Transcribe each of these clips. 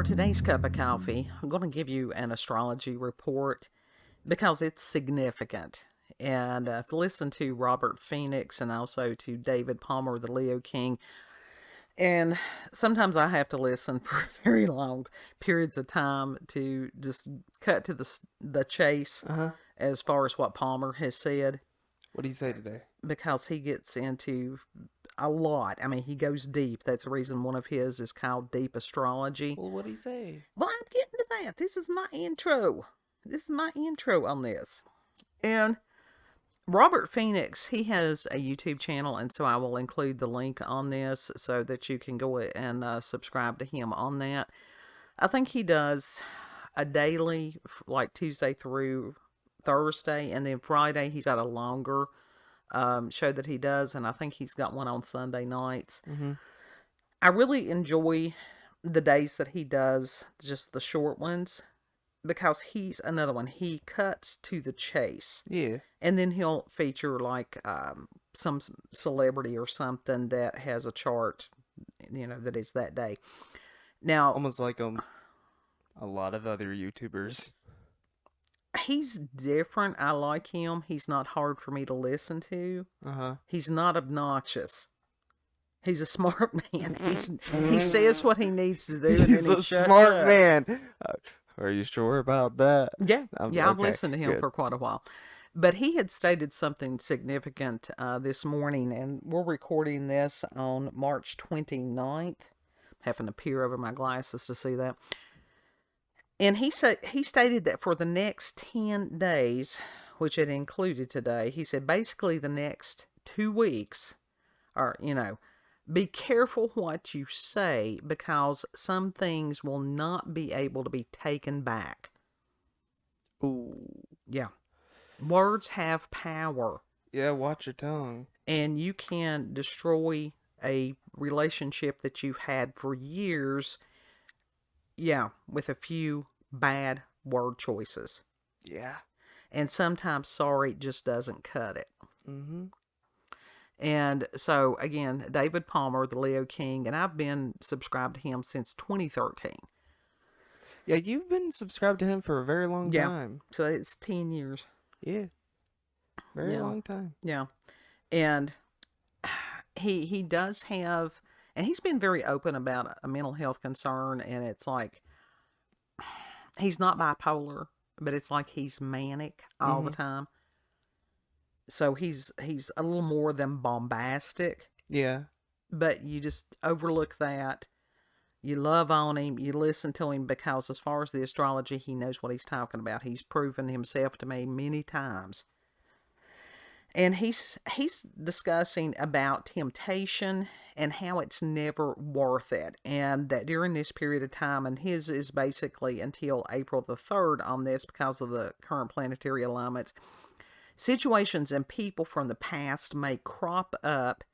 For today's cup of coffee, I'm going to give you an astrology report because it's significant. And I've listened to Robert Phoenix and also to David Palmer, the Leo King. And sometimes I have to listen for very long periods of time to just cut to the chase as far as what Palmer has said. What do you say today? Because he gets into a lot. I mean, he goes deep. That's the reason one of his is called Deep Astrology. Well, what do you say? Well, I'm getting to that. This is my intro. On this. And Robert Phoenix, he has a YouTube channel, and so I will include the link on this so that you can go and subscribe to him on that. I think he does a daily, like Tuesday through Thursday, and then Friday he's got a longer show that he does, and I think he's got one on Sunday nights. I really enjoy the days that he does just the short ones, because he's another one. He cuts to the chase. Yeah. And then he'll feature like some celebrity or something that has a chart, that is that day. Now, Almost like a lot of other YouTubers. he's different. I like him. He's not hard for me to listen to. He's not obnoxious. He's a smart man. He says what he needs to do. He's a smart man. Are you sure about that? Yeah. Okay, I've listened to him good. for quite a while. But he had stated something significant this morning, and we're recording this on March 29th. Having to peer over my glasses to see that. And he stated that for the next 10 days, which it included today, he said basically the next 2 weeks are, be careful what you say, because some things will not be able to be taken back. Ooh. Yeah. Words have power. Yeah, watch your tongue. And you can destroy a relationship that you've had for years, with a few bad word choices. Yeah. And sometimes sorry just doesn't cut it. And so, again, David Palmer, the Leo King, and I've been subscribed to him since 2013. Yeah, you've been subscribed to him for a very long time. So it's 10 years. Yeah. Very long time. Yeah. And he does have, and he's been very open about a mental health concern, and it's like, he's not bipolar, but it's like he's manic all the time. So he's a little more than bombastic. Yeah. But you just overlook that. You love on him. You listen to him, because as far as the astrology, he knows what he's talking about. He's proven himself to me many times. And he's discussing about temptation and how it's never worth it. And that during this period of time, and his is basically until April the 3rd on this because of the current planetary alignments, situations and people from the past may crop up,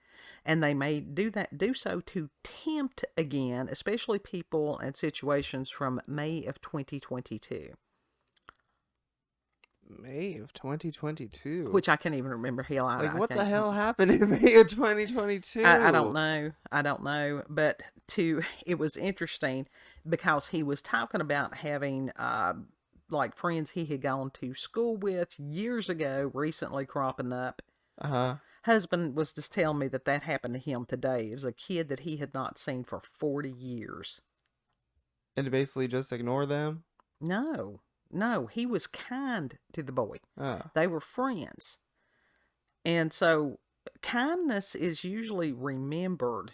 and they may do so to tempt again, especially people and situations from May of 2022. May of 2022? Which I can't even remember. What the hell happened in May of 2022? I don't know. But it was interesting because he was talking about having like friends he had gone to school with years ago recently cropping up. Husband was just telling me that happened to him today. It was a kid that he had not seen for 40 years. And to basically just ignore them? No, he was kind to the boy. Oh. They were friends. And so kindness is usually remembered,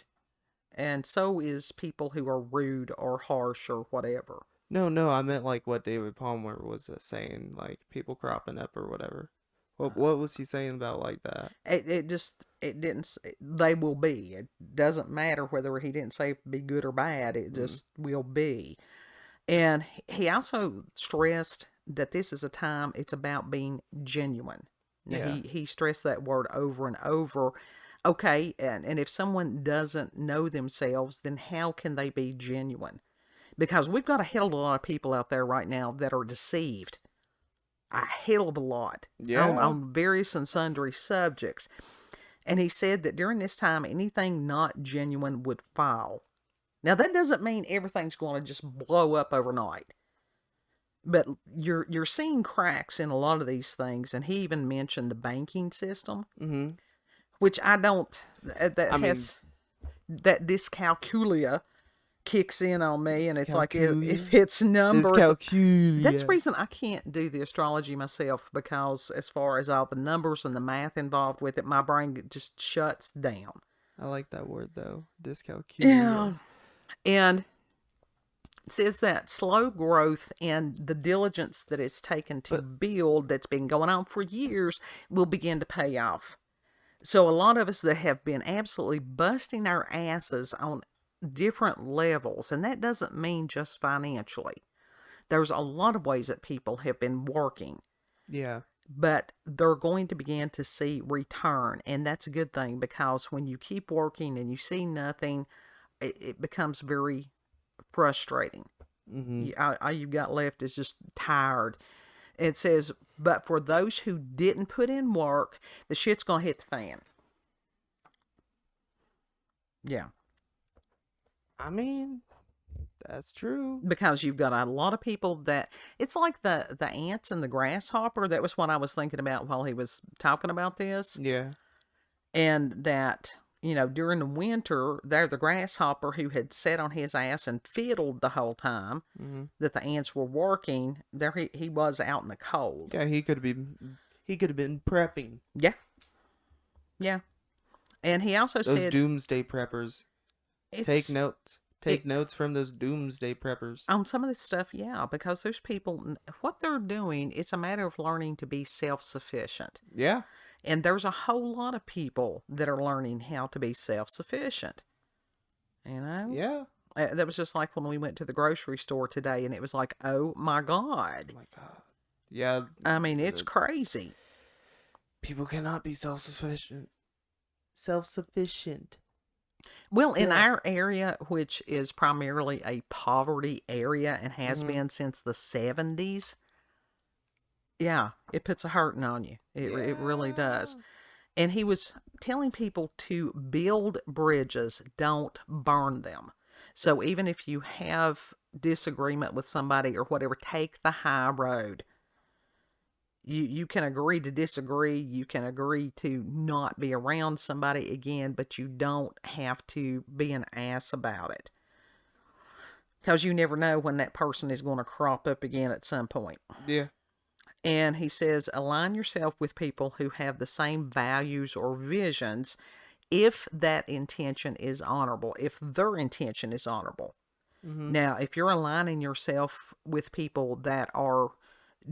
and so is people who are rude or harsh or whatever. No, I meant like what David Palmer was saying, like people cropping up or whatever. What was he saying about like that? They will be. It doesn't matter whether he didn't say be good or bad. It just will be. And he also stressed that this is a time, it's about being genuine. Now, he stressed that word over and over. Okay, and if someone doesn't know themselves, then how can they be genuine? Because we've got a hell of a lot of people out there right now that are deceived. A hell of a lot. On various and sundry subjects. And he said that during this time, anything not genuine would fall. Now, that doesn't mean everything's going to just blow up overnight. But you're seeing cracks in a lot of these things, and he even mentioned the banking system, Mm-hmm. which I don't. That I mean, has that dyscalculia kicks in on me, and it's like if Dyscalculia. it's numbers. That's the Dyscalculia. reason I can't do the astrology myself, because as far as all the numbers and the math involved with it, my brain just shuts down. I like that word though. Yeah, Dyscalculia. and it says that slow growth and the diligence that it's taken to But build, that's been going on for years, will begin to pay off. So a lot of us that have been absolutely busting our asses on different levels, and that doesn't mean just financially. There's a lot of ways that people have been working, yeah. but they're going to begin to see return, and that's a good thing, because when you keep working and you see nothing, it becomes very frustrating. Mm-hmm. All you've got left is just tired. It says, but for those who didn't put in work, the shit's going to hit the fan. Yeah. I mean, that's true. Because you've got a lot of people that, it's like the ants and the grasshopper. That was what I was thinking about while he was talking about this. Yeah. And that, during the winter, there the grasshopper who had sat on his ass and fiddled the whole time Mm-hmm. that the ants were working, there he was out in the cold. Yeah, he could have been prepping. Yeah. Yeah. And he also Those said, doomsday preppers. Take notes. Take notes from those doomsday preppers. on some of this stuff, yeah, because those people, what they're doing, it's a matter of learning to be self-sufficient. Yeah. And there's a whole lot of people that are learning how to be self-sufficient. Yeah. That was just like when we went to the grocery store today, and it was like, oh my God. Oh my God. Yeah. I mean, it's crazy. People cannot be self-sufficient. Self-sufficient. Well, in Yeah. our area, which is primarily a poverty area and has Mhm. been since the 70s, yeah, it puts a hurting on you. It really does. And he was telling people to build bridges, don't burn them. So even if you have disagreement with somebody or whatever, take the high road. You can agree to disagree. You can agree to not be around somebody again, but you don't have to be an ass about it. Because you never know when that person is going to crop up again at some point. Yeah. And he says, align yourself with people who have the same values or visions if that intention is honorable, if their intention is honorable. Mm-hmm. Now, if you're aligning yourself with people that are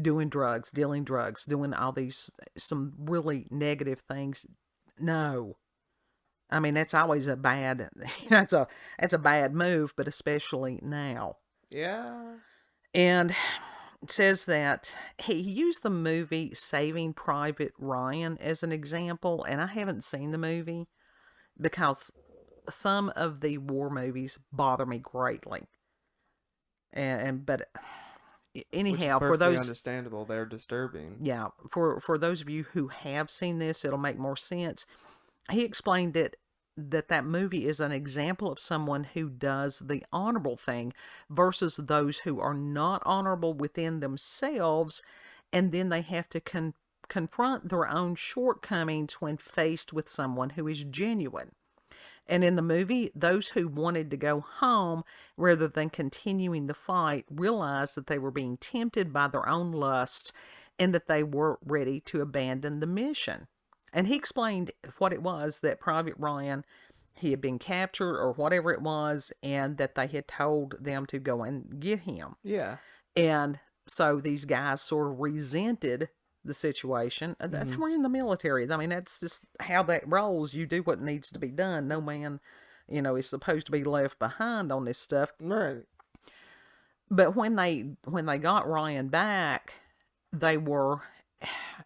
doing drugs, dealing drugs, doing all these, some really negative things, no. I mean, that's always a bad, that's a bad move, but especially now. Yeah. And it says that he used the movie Saving Private Ryan as an example, and I haven't seen the movie because some of the war movies bother me greatly. But anyhow, Which is for perfectly those, understandable. They're disturbing. yeah, for those of you who have seen this, it'll make more sense. He explained that movie is an example of someone who does the honorable thing versus those who are not honorable within themselves, and then they have to confront their own shortcomings when faced with someone who is genuine. And in the movie, those who wanted to go home rather than continuing the fight realized that they were being tempted by their own lusts and that they were ready to abandon the mission. And he explained what it was that Private Ryan, he had been captured or whatever it was, and that they had told them to go and get him. Yeah. And so these guys sort of resented the situation. That's how we're in the military. I mean, that's just how that rolls. You do what needs to be done. No man, is supposed to be left behind on this stuff. Right. But when they got Ryan back, they were,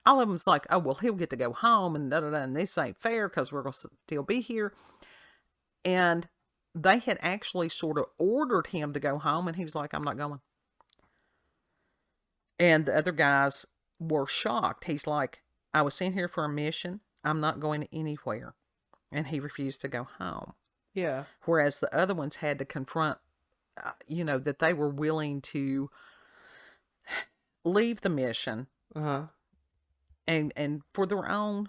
all of them's like, oh, well, he'll get to go home and da-da-da, and this ain't fair because we're going to still be here. And they had actually sort of ordered him to go home, and he was like, I'm not going. And the other guys were shocked. He's like, I was sent here for a mission. I'm not going anywhere. And he refused to go home. Yeah. Whereas the other ones had to confront, that they were willing to leave the mission Uh-huh. and for their own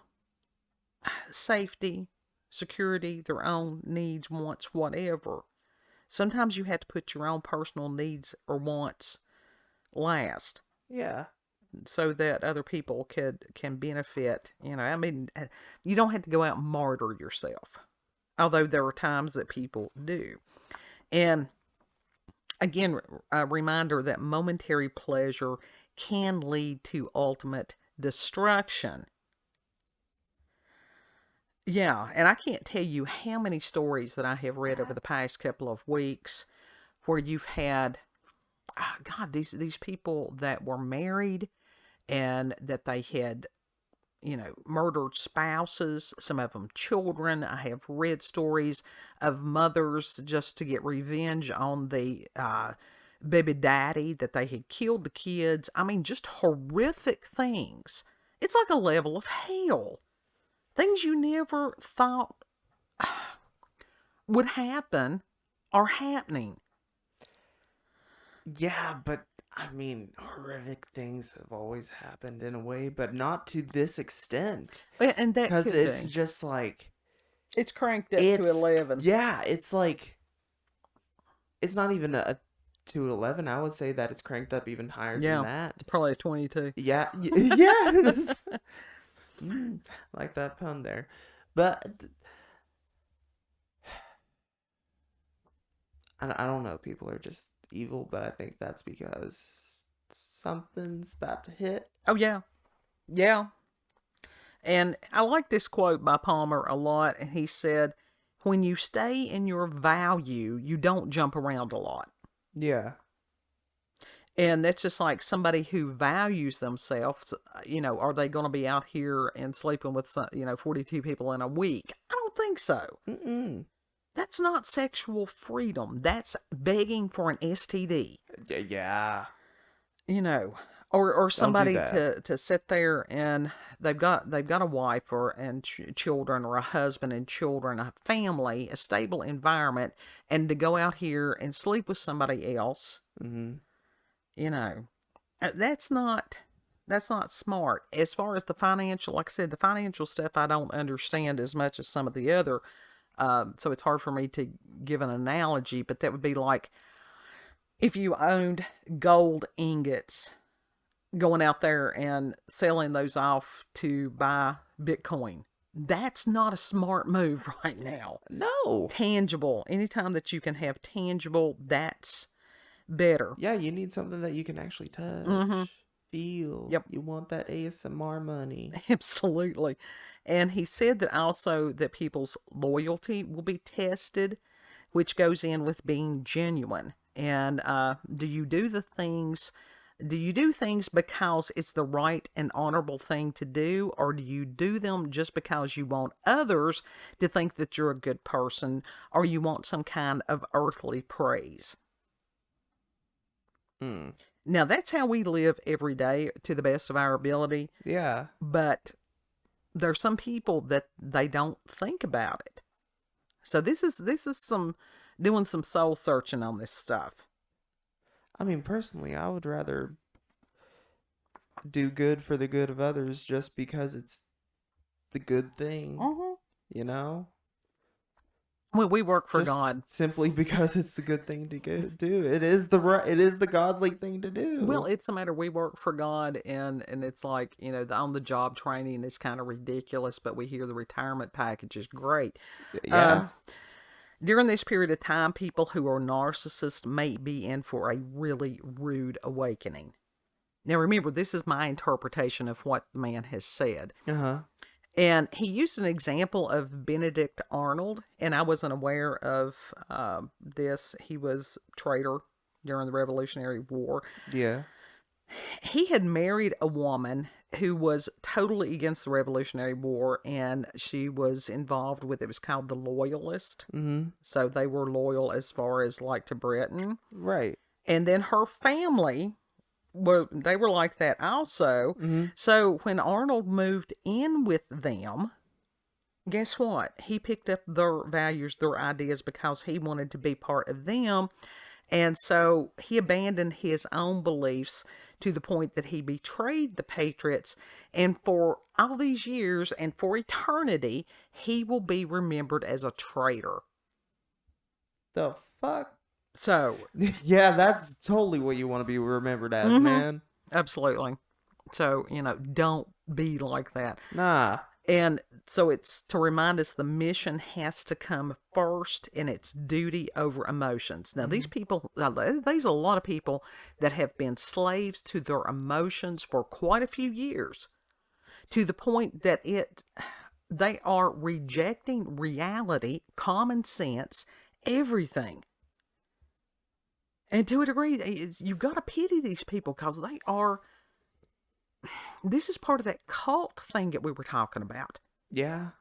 safety, security, their own needs, wants, whatever. Sometimes you have to put your own personal needs or wants last Yeah. so that other people can benefit. You don't have to go out and martyr yourself. Although there are times that people do. And again, a reminder that momentary pleasure can lead to ultimate destruction. Yeah, and I can't tell you how many stories that I have read over the past couple of weeks where you've had, God, these people that were married and that they had, murdered spouses, some of them children. I have read stories of mothers just to get revenge on the baby daddy that they had killed the kids. I mean, just horrific things. It's like a level of hell. Things you never thought would happen are happening. Yeah, but I mean, horrific things have always happened in a way, but not to this extent. And that Because could it's be. just like, It's cranked up to 11. yeah, it's like, it's not even to 11. I would say that it's cranked up even higher than that. Probably a 22. Yeah, yeah. Like that pun there. But I don't know. People are just evil, but I think that's because something's about to hit. Oh, yeah. Yeah. And I like this quote by Palmer a lot. And he said, when you stay in your value, you don't jump around a lot. Yeah. And that's just like somebody who values themselves. Are they going to be out here and sleeping with, 42 people in a week? I don't think so. Mm-mm. That's not sexual freedom. That's begging for an STD. Yeah. Or somebody Don't do that. to sit there and they've got a wife and children, or a husband and children, a family, a stable environment, and to go out here and sleep with somebody else. Mm-hmm. That's not smart. As far as the financial, like I said, the financial stuff I don't understand as much as some of the other. So it's hard for me to give an analogy, but that would be like if you owned gold ingots, going out there and selling those off to buy Bitcoin. That's not a smart move right now. No. Tangible. Anytime that you can have tangible, that's better. Yeah, you need something that you can actually touch, feel. Yep. You want that ASMR money. Absolutely. And he said that also that people's loyalty will be tested, which goes in with being genuine. And do you do things because it's the right and honorable thing to do, or do you do them just because you want others to think that you're a good person, or you want some kind of earthly praise? Now, that's how we live every day to the best of our ability. Yeah. But there's some people that they don't think about it. So this is some doing some soul searching on this stuff. I mean, personally, I would rather do good for the good of others just because it's the good thing, you know? Well, we work for Just God. simply because it's the good thing to do. It is the godly thing to do. Well, it's a matter, we work for God, and it's like, the on-the-job training is kind of ridiculous, but we hear the retirement package is great. Yeah. During this period of time, people who are narcissists may be in for a really rude awakening. Now, remember, this is my interpretation of what the man has said. And he used an example of Benedict Arnold, and I wasn't aware of this. He was a traitor during the Revolutionary War. Yeah. He had married a woman who was totally against the Revolutionary War, and she was involved with, it was called the Loyalist. So they were loyal as far as like to Britain. Right. And then her family, they were like that also. So when Arnold moved in with them, guess what? He picked up their values, their ideas, because he wanted to be part of them. And so he abandoned his own beliefs to the point that he betrayed the Patriots. And for all these years and for eternity, he will be remembered as a traitor. The fuck? So, yeah, that's totally what you want to be remembered as, man. absolutely. So, don't be like that. Nah. And so it's to remind us the mission has to come first, and it's duty over emotions. Now, these people, there's a lot of people that have been slaves to their emotions for quite a few years, to the point that they are rejecting reality, common sense, everything. And to a degree, you've got to pity these people, because this is part of that cult thing that we were talking about. Yeah.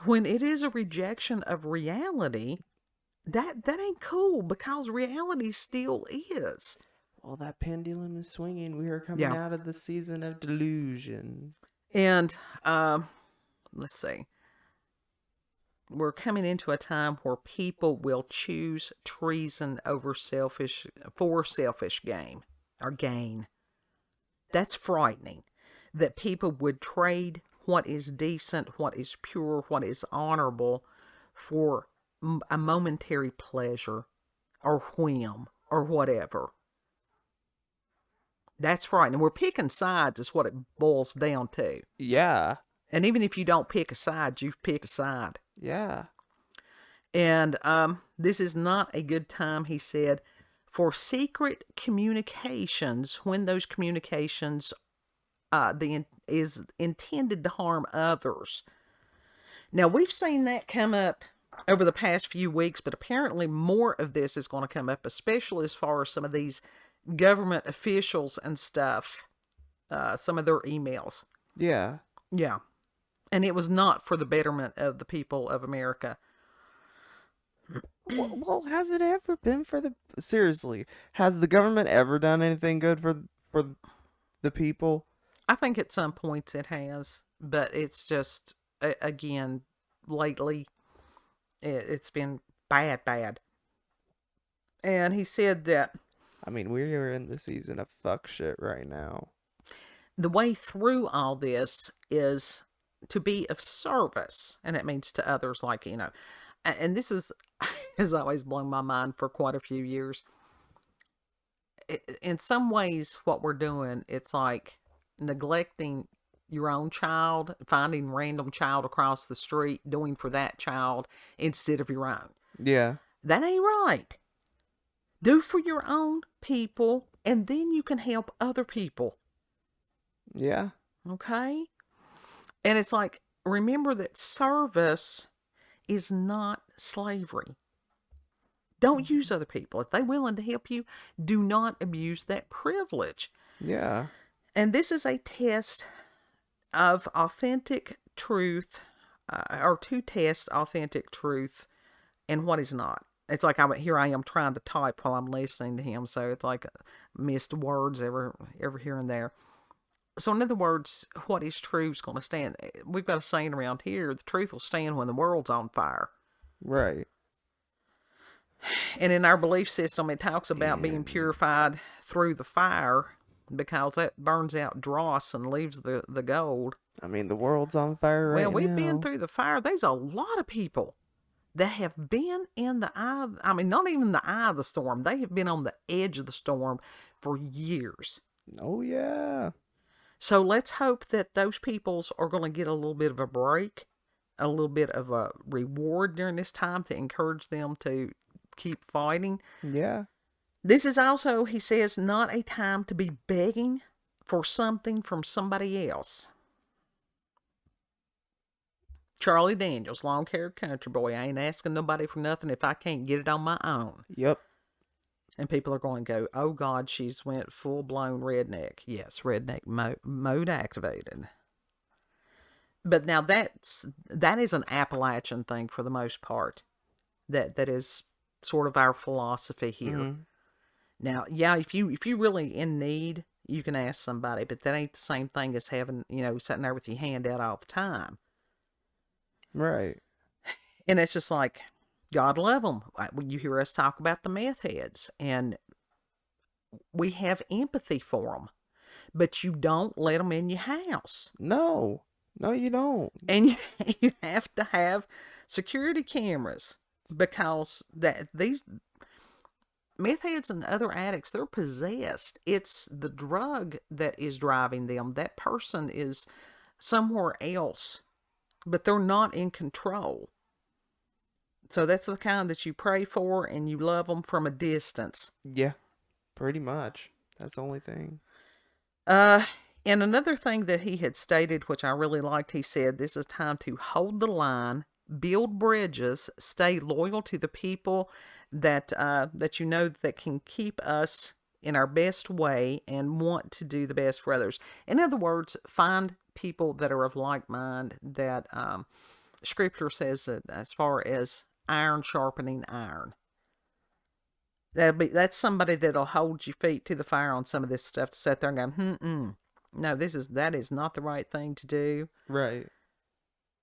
When it is a rejection of reality, that ain't cool, because reality still is. Well, that pendulum is swinging. We are coming out of the season of delusion. And, let's see. We're coming into a time where people will choose treason over selfish gain. That's frightening. That people would trade what is decent, what is pure, what is honorable for a momentary pleasure or whim or whatever. That's frightening. We're picking sides is what it boils down to. Yeah. And even if you don't pick a side, you've picked a side. Yeah. And this is not a good time, he said, for secret communications when those communications is intended to harm others. Now, we've seen that come up over the past few weeks, but apparently more of this is going to come up, especially as far as some of these government officials and stuff, some of their emails. Yeah. Yeah. And it was not for the betterment of the people of America. Well, has it ever been for seriously, has the government ever done anything good for the people? I think at some points it has, but it's just, again, lately, it's been bad. And he said that, I mean, we're in the season of fuck shit right now. The way through all this is to be of service, and it means to others, like, and this has always blown my mind for quite a few years. In some ways, what we're doing, it's like neglecting your own child, finding random child across the street, doing for that child instead of your own. Yeah. That ain't right. Do for your own people, and then you can help other people. Yeah. Okay? And it's like, remember that service is not slavery. Don't use other people. If they're willing to help you, do not abuse that privilege. Yeah. And this is a test of authentic truth, or to test authentic truth and what is not. It's like here I am trying to type while I'm listening to him, so it's like missed words every here and there. So in other words, what is true is going to stand. We've got a saying around here, the truth will stand when the world's on fire. Right. And in our belief system, it talks about being purified through the fire, because that burns out dross and leaves the gold. I mean, the world's on fire right now. Well, we've been through the fire. There's a lot of people that have been in the eye, not even the eye of the storm. They have been on the edge of the storm for years. Oh, yeah. So let's hope that those peoples are going to get a little bit of a break, a little bit of a reward during this time to encourage them to keep fighting. Yeah. This is also, he says, not a time to be begging for something from somebody else. Charlie Daniels, long-haired country boy. I ain't asking nobody for nothing if I can't get it on my own. Yep. And people are going to go, oh God, she's went full-blown redneck. Yes, redneck mode activated. But now that is an Appalachian thing for the most part. That is sort of our philosophy here. Mm-hmm. Now, yeah, if you really in need, you can ask somebody, but that ain't the same thing as having, sitting there with your hand out all the time. Right. And it's just like, God love them. When you hear us talk about the meth heads, and we have empathy for them, but you don't let them in your house. No. No, you don't. And you have to have security cameras, because these meth heads and other addicts, they're possessed. It's the drug that is driving them. That person is somewhere else, but they're not in control. So that's the kind that you pray for, and you love them from a distance. Yeah. Pretty much. That's the only thing. And another thing that he had stated, which I really liked, he said, this is time to hold the line, build bridges, stay loyal to the people that that you know that can keep us in our best way and want to do the best for others. In other words, find people that are of like mind, that Scripture says that as far as iron sharpening iron. That's somebody that'll hold your feet to the fire on some of this stuff, to sit there and go, no, that is not the right thing to do. Right.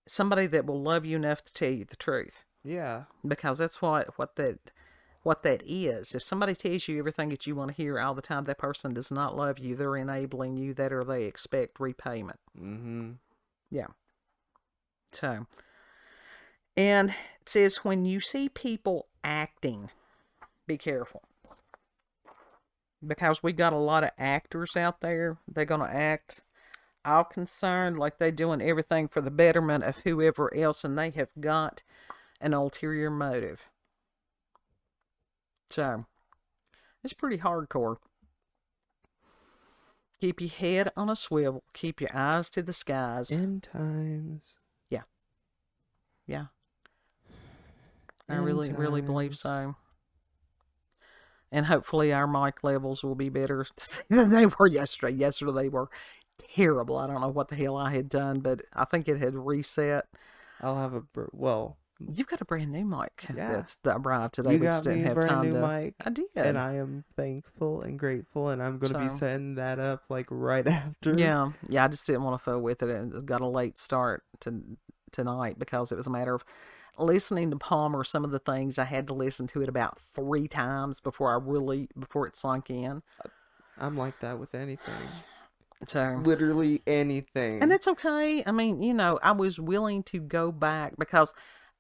Somebody that will love you enough to tell you the truth. Yeah. Because that's what that is. If somebody tells you everything that you want to hear all the time, that person does not love you. They're enabling you, that or they expect repayment. Mm-hmm. Yeah. So, and it says, when you see people acting, be careful. Because we got a lot of actors out there. They're going to act all concerned like they're doing everything for the betterment of whoever else, and they have got an ulterior motive. So, it's pretty hardcore. Keep your head on a swivel. Keep your eyes to the skies. End times. Yeah. Yeah. I really believe so. And hopefully our mic levels will be better than they were yesterday. Yesterday they were terrible. I don't know what the hell I had done, but I think it had reset. I'll have You've got a brand new mic that arrived today. You We got just me didn't a have brand time new to. mic. I did. And I am thankful and grateful, and I'm going to be setting that up like right after. Yeah. Yeah, I just didn't want to fool with it. It got a late start tonight because it was a matter of listening to Palmer. Some of the things I had to listen to it about 3 times before it sunk in. I'm like that with anything. So literally anything. And it's okay. I mean, I was willing to go back because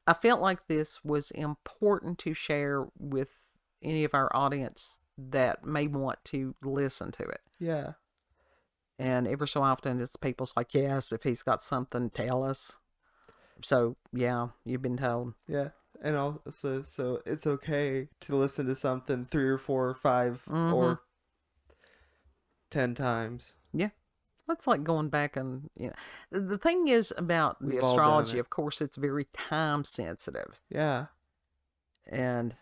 I felt like this was important to share with any of our audience that may want to listen to it. Yeah. And every so often it's people's like, yes, if he's got something, tell us. So, yeah, you've been told. Yeah. And also, so it's okay to listen to something 3 or 4 or 5 or 10 times. Yeah. It's like going back and, the thing is about the astrology, of course, it's very time sensitive. Yeah. And,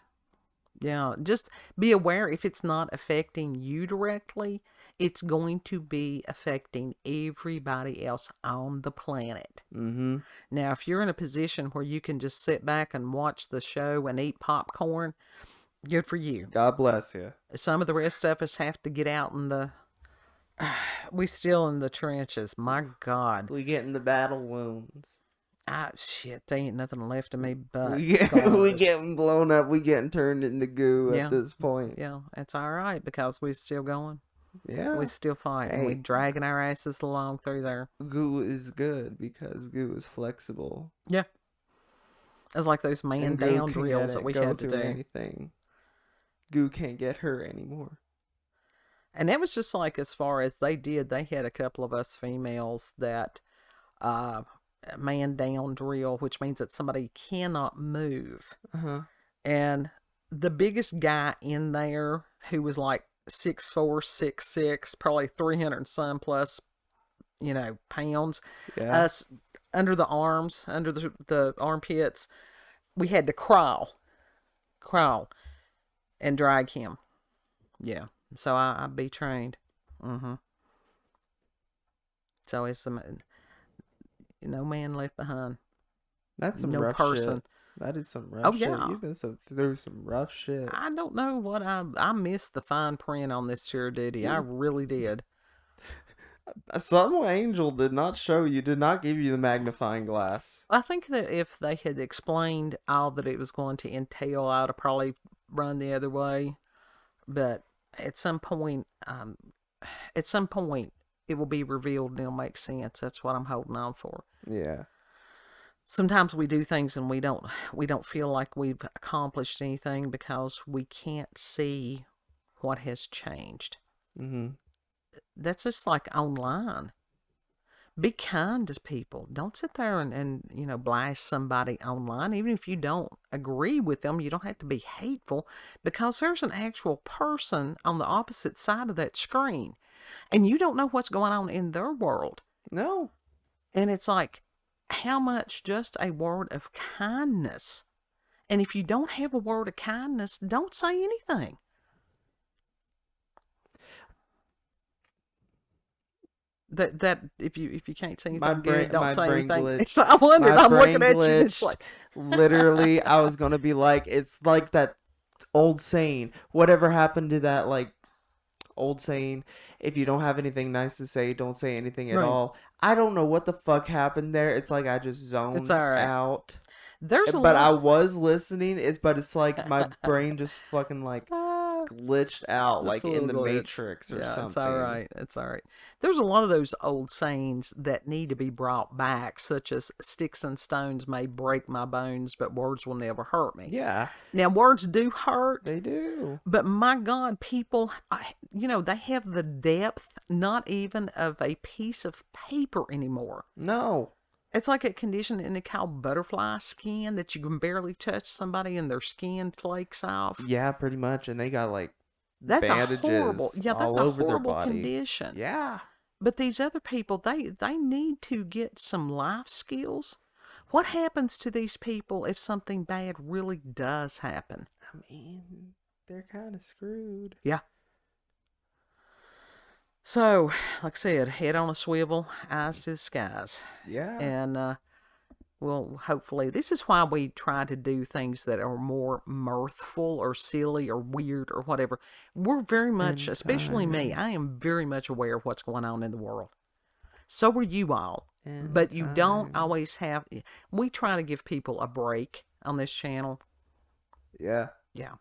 just be aware if it's not affecting you directly, it's going to be affecting everybody else on the planet. Mm-hmm. Now, if you're in a position where you can just sit back and watch the show and eat popcorn, good for you. God bless you. Some of the rest of us have to get out we still in the trenches. My God. We getting the battle wounds. Shit, there ain't nothing left of me but we getting blown up. We getting turned into goo at this point. Yeah, it's all right because we're still going. Yeah. We still fighting. We're dragging our asses along through there. Goo is good because goo is flexible. Yeah. It's like those man down drills that we had to do. Anything. Goo can't get hurt anymore. And that was just like, as far as they had a couple of us females that man down drill, which means that somebody cannot move. Uh-huh. And the biggest guy in there, who was like 6'4", 6'6", probably 300 and some plus, pounds. Yeah. Us under the arms, under the armpits, we had to crawl and drag him. Yeah. So I be trained. Mm-hmm. So it's no man left behind. That's some rough shit. That is some rough shit. You've been through some rough shit. I don't know what I missed the fine print on this tour duty. I really did. Some angel did not show you, did not give you the magnifying glass. I think that if they had explained all that it was going to entail, I would have probably run the other way. But at some point, it will be revealed and it'll make sense. That's what I'm holding on for. Yeah. Sometimes we do things and we don't feel like we've accomplished anything because we can't see what has changed. Mm-hmm. That's just like online. Be kind to people. Don't sit there and blast somebody online. Even if you don't agree with them, you don't have to be hateful, because there's an actual person on the opposite side of that screen. And you don't know what's going on in their world. No. And it's like, how much just a word of kindness. And if you don't have a word of kindness, don't say anything. That if you can't say anything good, don't say anything. So I wondered. I'm looking at you. It's like literally, I was gonna be like, it's like that old saying. Whatever happened to that like old saying? If you don't have anything nice to say, don't say anything at all. I don't know what the fuck happened there. It's like I just zoned out. But I was listening. It's like my brain just fucking like glitched out, like in the Matrix or something. It's all right. There's a lot of those old sayings that need to be brought back, such as "sticks and stones may break my bones, but words will never hurt me." Yeah. Now, words do hurt. They do. But my God, people, they have the depth, not even of a piece of paper anymore. No. It's like a condition they call butterfly skin, that you can barely touch somebody and their skin flakes off. Yeah, pretty much. And they got like that's bandages a horrible, that's all a over horrible their body. condition. Yeah. But these other people, they need to get some life skills. What happens to these people if something bad really does happen? I mean, they're kind of screwed. Yeah. So, like I said, head on a swivel, eyes to the skies. Yeah. And, well, hopefully, this is why we try to do things that are more mirthful or silly or weird or whatever. We're very much, especially me, I am very much aware of what's going on in the world. So are you all. But you don't always have, we try to give people a break on this channel. Yeah. Yeah.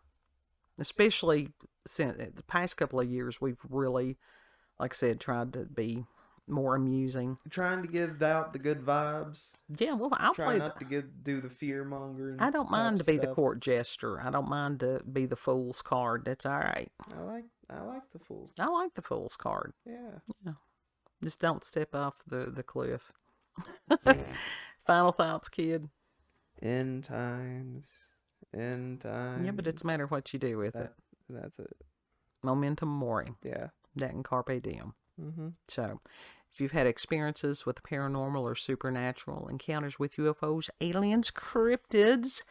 Especially since the past couple of years, we've really, like I said, tried to be more amusing. Trying to give out the good vibes. Yeah, well, I'll try not to do the fear mongering. I don't mind to be the court jester. I don't mind to be the fool's card. That's all right. I like the fool's. I like the fool's card. Yeah. Just don't step off the cliff. Final thoughts, kid. End times. Yeah, but it's a matter of what you do with it. That's it. Momentum mori. Yeah. That and carpe diem. Mm-hmm. So, if you've had experiences with the paranormal or supernatural, encounters with UFOs, aliens, cryptids,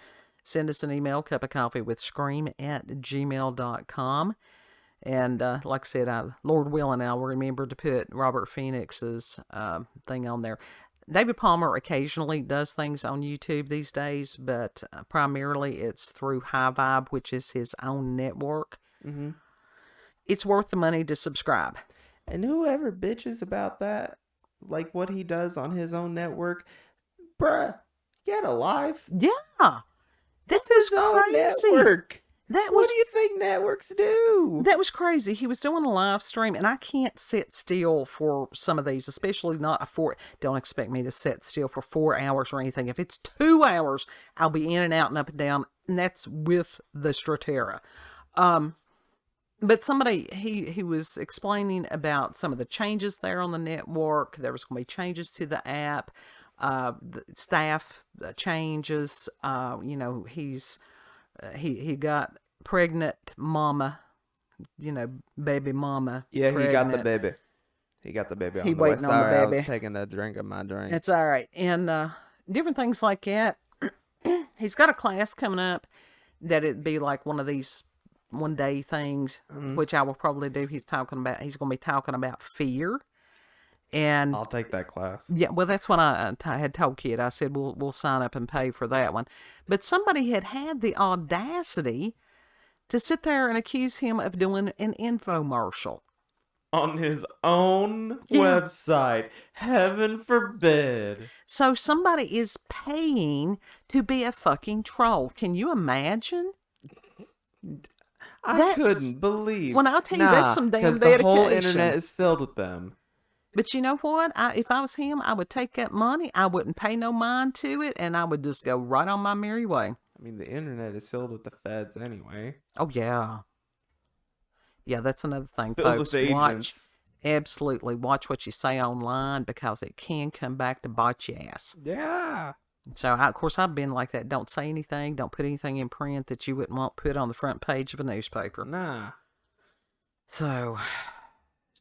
send us an email, cupofcoffeewithscream@gmail.com. And like I said, Lord willing, I'll remember to put Robert Phoenix's thing on there. David Palmer occasionally does things on YouTube these days, but primarily it's through High Vibe, which is his own network. Mm-hmm. It's worth the money to subscribe. And whoever bitches about that, like what he does on his own network, bruh, get a life. Yeah. That was crazy. Network. What do you think networks do? That was crazy. He was doing a live stream, and I can't sit still for some of these, especially not a 4. Don't expect me to sit still for 4 hours or anything. If it's 2 hours, I'll be in and out and up and down, and that's with the Stratera. But somebody, he was explaining about some of the changes there on the network. There was going to be changes to the app, the staff changes. He got pregnant mama, baby mama. Yeah, pregnant. He got the baby. He got the baby on the way. Waiting on the baby. I was taking a drink of my drink. It's all right. And different things like that. He's got a class coming up that it'd be like one of these one-day things, which I will probably do. He's going to be talking about fear. And I'll take that class. Yeah, well, that's what I had told Kid. I said, we'll sign up and pay for that one. But somebody had the audacity to sit there and accuse him of doing an infomercial. on his own Yeah. website. Heaven forbid. So somebody is paying to be a fucking troll. Can you imagine? I That's couldn't believe. when I'll tell you, that's some damn because the dedication. whole internet is filled with them. But you know what? If I was him, I would take that money. I wouldn't pay no mind to it, and I would just go right on my merry way. I mean, the internet is filled with the feds anyway. Oh, yeah. Yeah, that's another thing, It's filled folks. with agents. Absolutely. Watch what you say online because it can come back to bite your ass. Yeah. So, of course, I've been like that. Don't say anything. Don't put anything in print that you wouldn't want put on the front page of a newspaper. Nah. So,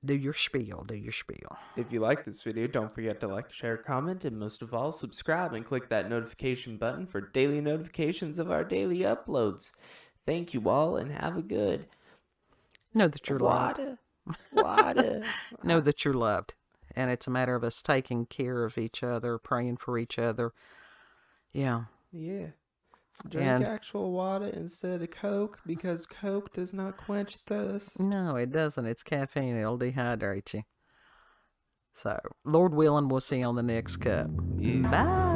do your spiel. Do your spiel. If you like this video, don't forget to like, share, comment, and most of all, subscribe and click that notification button for daily notifications of our daily uploads. Thank you all and have a good... Know that you're loved. Water. Know that you're loved. And it's a matter of us taking care of each other, praying for each other. Yeah. Yeah. Drink actual water instead of Coke because Coke does not quench thirst. No, it doesn't. It's caffeine. It'll dehydrate you. So, Lord willing, we'll see you on the next cup. Yeah. Bye.